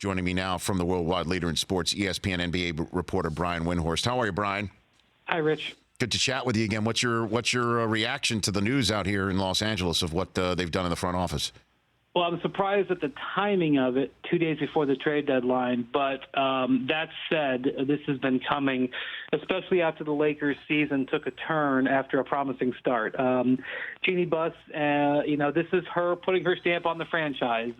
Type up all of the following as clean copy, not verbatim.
Joining me now from the worldwide leader in sports, ESPN NBA reporter Brian Windhorst. How are you, Brian? Hi, Rich. Good to chat with you again. What's your reaction to the news out here in Los Angeles of what they've done in the front office? Well, I'm surprised at the timing of it 2 days before the trade deadline. But that said, this has been coming, especially after the Lakers season took a turn after a promising start. Jeannie Buss, this is her putting her stamp on the franchise.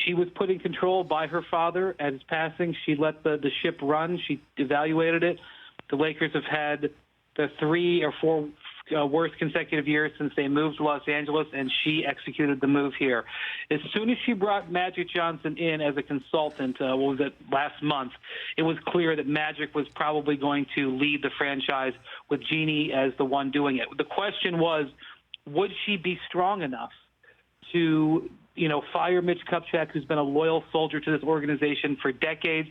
She was put in control by her father at his passing. She let the ship run. She evaluated it. The Lakers have had the 3 or 4 worst consecutive years since they moved to Los Angeles, and she executed the move here. As soon as she brought Magic Johnson in as a consultant, last month, it was clear that Magic was probably going to lead the franchise with Jeannie as the one doing it. The question was, would she be strong enough to, fire Mitch Kupchak, who's been a loyal soldier to this organization for decades,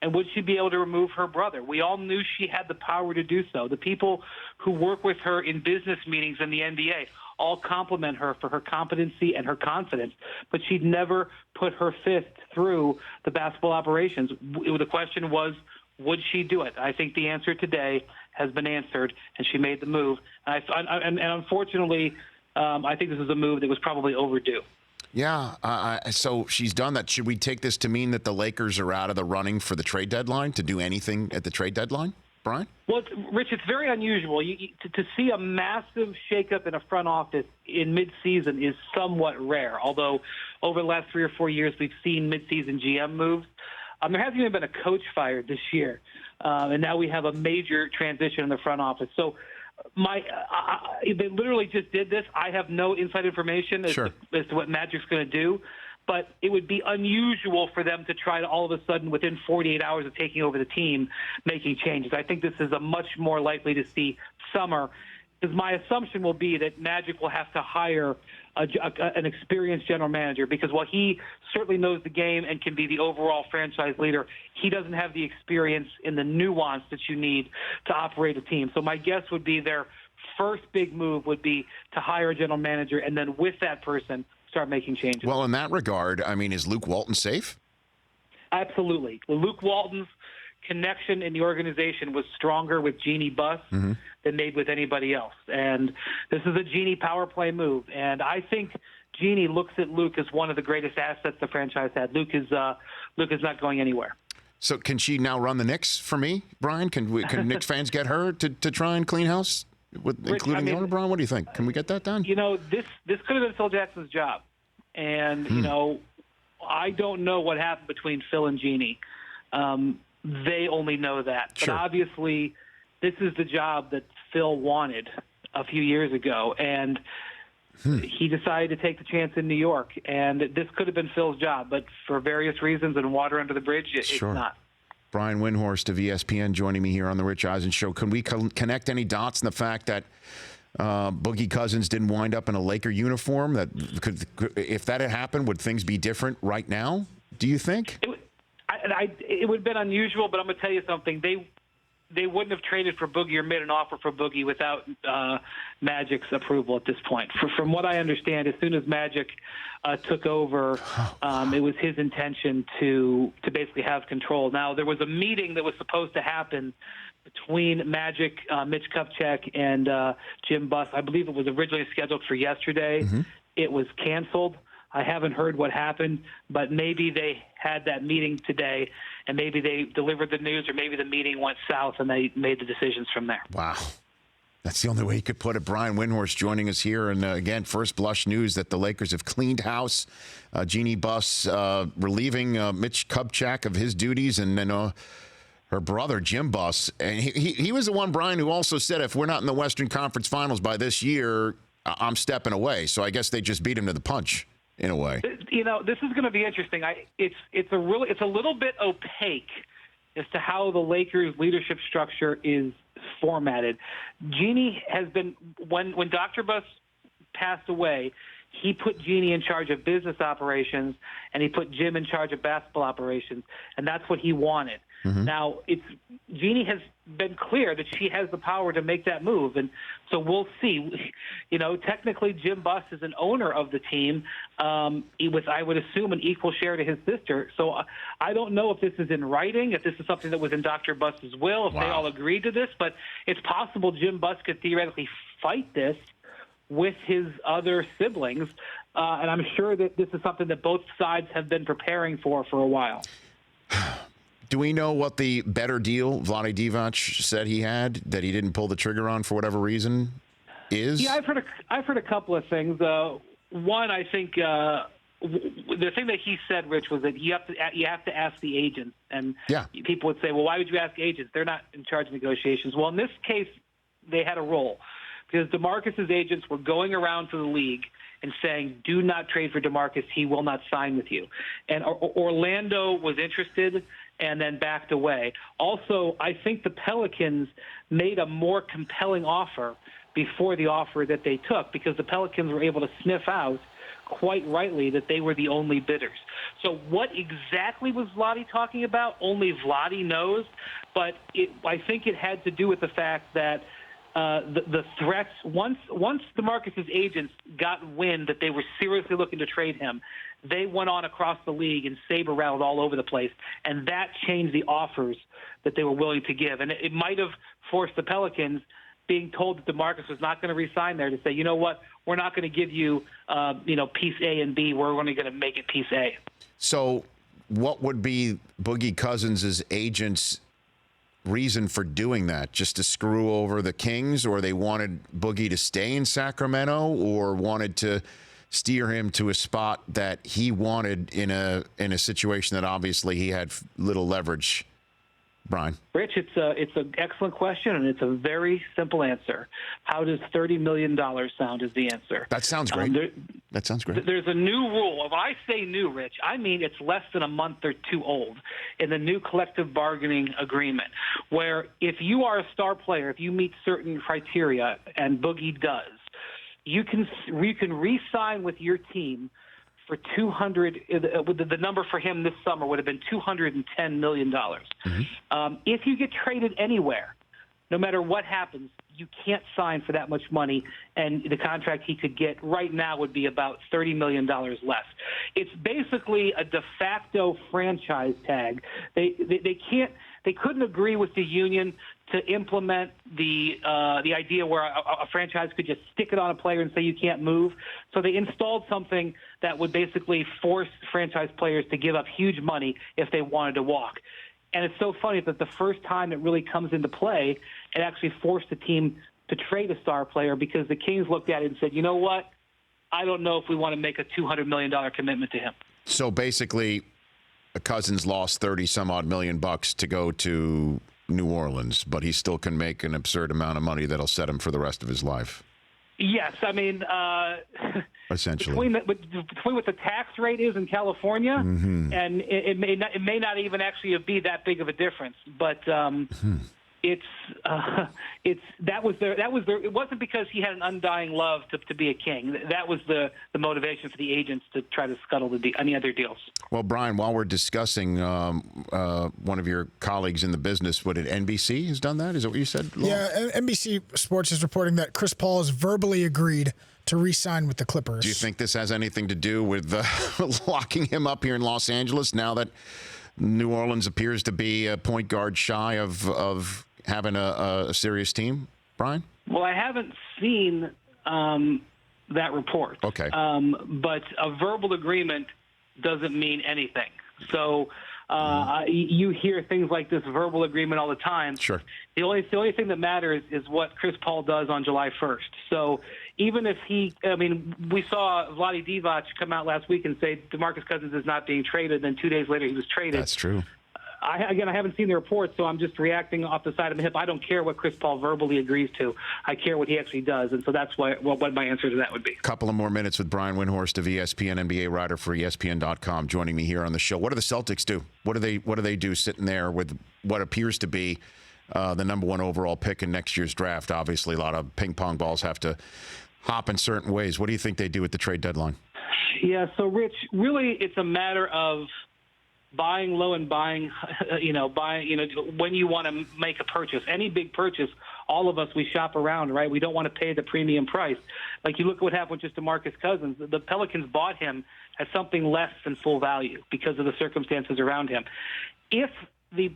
and would she be able to remove her brother? We all knew she had the power to do so. The people who work with her in business meetings in the NBA all compliment her for her competency and her confidence, but she'd never put her fist through the basketball operations. The question was, would she do it? I think the answer today has been answered, and she made the move. And unfortunately, I think this is a move that was probably overdue. Yeah, so she's done that. Should we take this to mean that the Lakers are out of the running for the trade deadline, to do anything at the trade deadline, Brian? Well, Rich, it's very unusual. To see a massive shakeup in a front office in midseason is somewhat rare, although over the last 3 or 4 years we've seen midseason GM moves. There hasn't even been a coach fired this year, and now we have a major transition in the front office. So they literally just did this. I have no inside information as to what Magic's going to do, but it would be unusual for them to try to all of a sudden, within 48 hours of taking over the team, making changes. I think this is a much more likely to see summer, because my assumption will be that Magic will have to hire an experienced general manager, because while he certainly knows the game and can be the overall franchise leader, he doesn't have the experience in the nuance that you need to operate a team. So my guess would be their first big move would be to hire a general manager, and then with that person, start making changes. Well, in that regard, is Luke Walton safe? Absolutely. Luke Walton's connection in the organization was stronger with Jeannie Buss than made with anybody else. And this is a Jeannie power play move. And I think Jeannie looks at Luke as one of the greatest assets the franchise had. Luke is not going anywhere. So can she now run the Knicks for me, Brian? Can Knicks fans get her to try and clean house, including the owner, Brian? What do you think? Can we get that done? This could have been Phil Jackson's job. And, I don't know what happened between Phil and Jeannie. They only know that. But obviously, this is the job that Phil wanted a few years ago, and he decided to take the chance in New York. And this could have been Phil's job, but for various reasons and water under the bridge, it's not. Brian Windhorst of ESPN joining me here on the Rich Eisen Show. Can we connect any dots in the fact that Boogie Cousins didn't wind up in a Laker uniform? If that had happened, would things be different right now, do you think? It would have been unusual, but I'm going to tell you something. They wouldn't have traded for Boogie or made an offer for Boogie without Magic's approval at this point. From what I understand, as soon as Magic took over, it was his intention to basically have control. Now, there was a meeting that was supposed to happen between Magic, Mitch Kupchak, and Jim Buss. I believe it was originally scheduled for yesterday. It was canceled. I haven't heard what happened, but maybe they had that meeting today, and maybe they delivered the news, or maybe the meeting went south and they made the decisions from there. Wow. That's the only way you could put it. Brian Windhorst joining us here. And again, first blush news that the Lakers have cleaned house. Jeannie Buss relieving Mitch Kupchak of his duties, and then her brother, Jim Buss. And he was the one, Brian, who also said, if we're not in the Western Conference Finals by this year, I'm stepping away. So I guess they just beat him to the punch, in a way. This is going to be interesting. It's a little bit opaque as to how the Lakers' leadership structure is formatted. Jeannie has been, when Dr. Buss passed away, he put Jeannie in charge of business operations, and he put Jim in charge of basketball operations, and that's what he wanted. Now, Jeannie has been clear that she has the power to make that move, and so we'll see. Technically, Jim Buss is an owner of the team with, I would assume, an equal share to his sister. So I don't know if this is in writing, if this is something that was in Dr. Buss's will, if they all agreed to this, but it's possible Jim Buss could theoretically fight this with his other siblings, and I'm sure that this is something that both sides have been preparing for a while. Do we know what the better deal Vlade Divac said he had that he didn't pull the trigger on for whatever reason is? Yeah, I've heard a couple of things. One, I think the thing that he said, Rich, was that you have to ask the agents, and people would say, well, why would you ask agents? They're not in charge of negotiations. Well, in this case, they had a role because DeMarcus's agents were going around to the league and saying, do not trade for DeMarcus. He will not sign with you. And Orlando was interested and then backed away. Also, I think the Pelicans made a more compelling offer before the offer that they took because the Pelicans were able to sniff out, quite rightly, that they were the only bidders. So what exactly was Vlade talking about? Only Vlade knows. But I think it had to do with the fact that the threats, once DeMarcus's agents got wind that they were seriously looking to trade him, they went on across the league and saber rattled all over the place, and that changed the offers that they were willing to give. And it might have forced the Pelicans, being told that DeMarcus was not going to re-sign there, to say, you know what, we're not going to give you, piece A and B. We're only going to make it piece A. So what would be Boogie Cousins' agent's reason for doing that? Just to screw over the Kings, or they wanted Boogie to stay in Sacramento, or wanted to steer him to a spot that he wanted in a situation that obviously he had little leverage? Brian? Rich, it's an excellent question, and it's a very simple answer. How does $30 million sound is the answer. That sounds great. That sounds great. There's a new rule. When I say new, Rich, I mean it's less than a month or two old in the new collective bargaining agreement, where if you are a star player, if you meet certain criteria, and Boogie does, you can re-sign with your team for the number for him this summer would have been $210 million. If you get traded anywhere, no matter what happens, you can't sign for that much money, and the contract he could get right now would be about $30 million less. It's basically a de facto franchise tag. They couldn't agree with the union to implement the idea where a franchise could just stick it on a player and say you can't move. So they installed something that would basically force franchise players to give up huge money if they wanted to walk. And it's so funny that the first time it really comes into play, it actually forced the team to trade a star player, because the Kings looked at it and said, you know what, I don't know if we want to make a $200 million commitment to him. So basically, Cousins lost 30-some-odd million bucks to go to New Orleans, but he still can make an absurd amount of money that'll set him for the rest of his life. Yes, I mean, essentially, between what the tax rate is in California, and it may not even actually be that big of a difference, but it wasn't because he had an undying love to be a King. That was the motivation for the agents to try to scuttle any other deals. Well, Brian, while we're discussing one of your colleagues in the business, what, NBC has done that? Is that what you said? Yeah, NBC Sports is reporting that Chris Paul has verbally agreed to re-sign with the Clippers. Do you think this has anything to do with locking him up here in Los Angeles now that New Orleans appears to be a point guard shy of having a serious team, Brian? Well, I haven't seen that report. Okay. But a verbal agreement doesn't mean anything. So you hear things like this verbal agreement all the time. Sure. The only thing that matters is what Chris Paul does on July 1st. So even if we saw Vlade Divac come out last week and say DeMarcus Cousins is not being traded, then 2 days later he was traded. That's true. I haven't seen the report, so I'm just reacting off the side of my hip. I don't care what Chris Paul verbally agrees to. I care what he actually does, and so that's what my answer to that would be. Couple of more minutes with Brian Windhorst of ESPN, NBA writer for ESPN.com, joining me here on the show. What do the Celtics do? What do they do sitting there with what appears to be the number one overall pick in next year's draft? Obviously, a lot of ping pong balls have to hop in certain ways. What do you think they do at the trade deadline? Yeah, so Rich, really it's a matter of buying low and buying, when you want to make a purchase. Any big purchase, all of us, we shop around, right? We don't want to pay the premium price. Like you look at what happened with just DeMarcus Cousins. The Pelicans bought him at something less than full value because of the circumstances around him. If the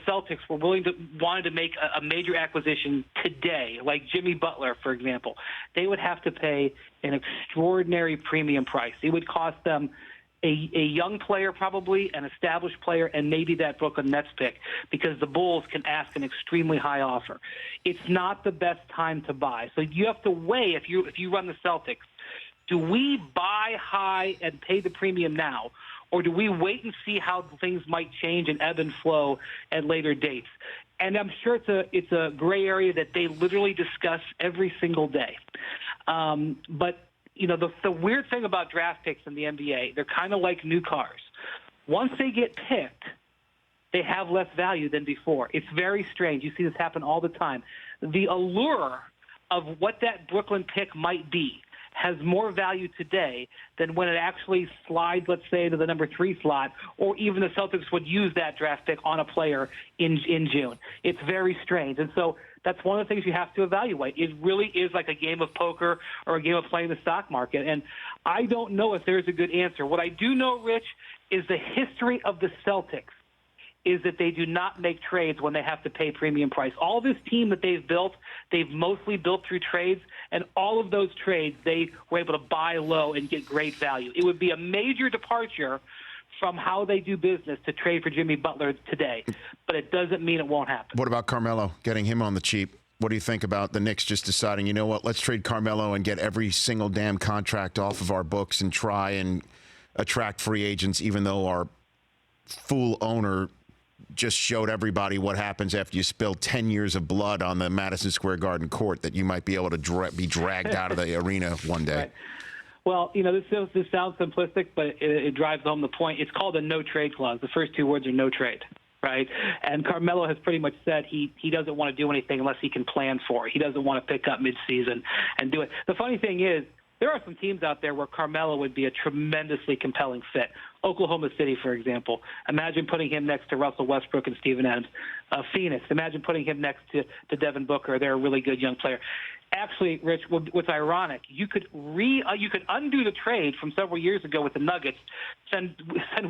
Celtics were wanted to make a major acquisition today, like Jimmy Butler, for example, they would have to pay an extraordinary premium price. It would cost them a young player, probably an established player, and maybe that Brooklyn Nets pick, because the Bulls can ask an extremely high offer. It's not the best time to buy. So you have to weigh, if you run the Celtics, do we buy high and pay the premium now, or do we wait and see how things might change and ebb and flow at later dates? And I'm sure it's a gray area that they literally discuss every single day. But the weird thing about draft picks in the NBA, they're kind of like new cars. Once they get picked, they have less value than before. It's very strange. You see this happen all the time. The allure of what that Brooklyn pick might be has more value today than when it actually slides, let's say, to the number 3 slot, or even the Celtics would use that draft pick on a player in June. It's very strange. And so that's one of the things you have to evaluate. It really is like a game of poker or a game of playing the stock market. And I don't know if there's a good answer. What I do know, Rich, is the history of the Celtics is that they do not make trades when they have to pay premium price. All this team that they've built, they've mostly built through trades, and all of those trades they were able to buy low and get great value. It would be a major departure from how they do business to trade for Jimmy Butler today, but it doesn't mean it won't happen. What about Carmelo, getting him on the cheap? What do you think about the Knicks just deciding, you know what, let's trade Carmelo and get every single damn contract off of our books and try and attract free agents, even though our fool owner just showed everybody what happens after you spill 10 years of blood on the Madison Square Garden court, that you might be able to be dragged out of the arena one day. Right. Well, this sounds simplistic, but it drives home the point. It's called a no-trade clause. The first 2 words are no trade, right? And Carmelo has pretty much said he doesn't want to do anything unless he can plan for it. He doesn't want to pick up midseason and do it. The funny thing is, there are some teams out there where Carmelo would be a tremendously compelling fit. Oklahoma City, for example. Imagine putting him next to Russell Westbrook and Steven Adams. Phoenix, imagine putting him next to Devin Booker. They're a really good young player. Actually, Rich, what's ironic, you could undo the trade from several years ago with the Nuggets, send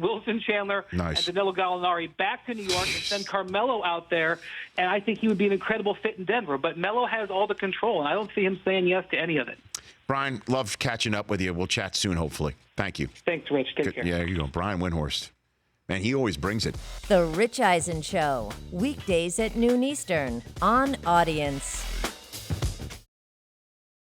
Wilson Chandler and Danilo Gallinari back to New York and send Carmelo out there, and I think he would be an incredible fit in Denver. But Melo has all the control, and I don't see him saying yes to any of it. Brian, love catching up with you. We'll chat soon, hopefully. Thank you. Thanks, Rich. Take care. Yeah, there you go. Brian Windhorst. Man, he always brings it. The Rich Eisen Show, weekdays at noon Eastern on Audience.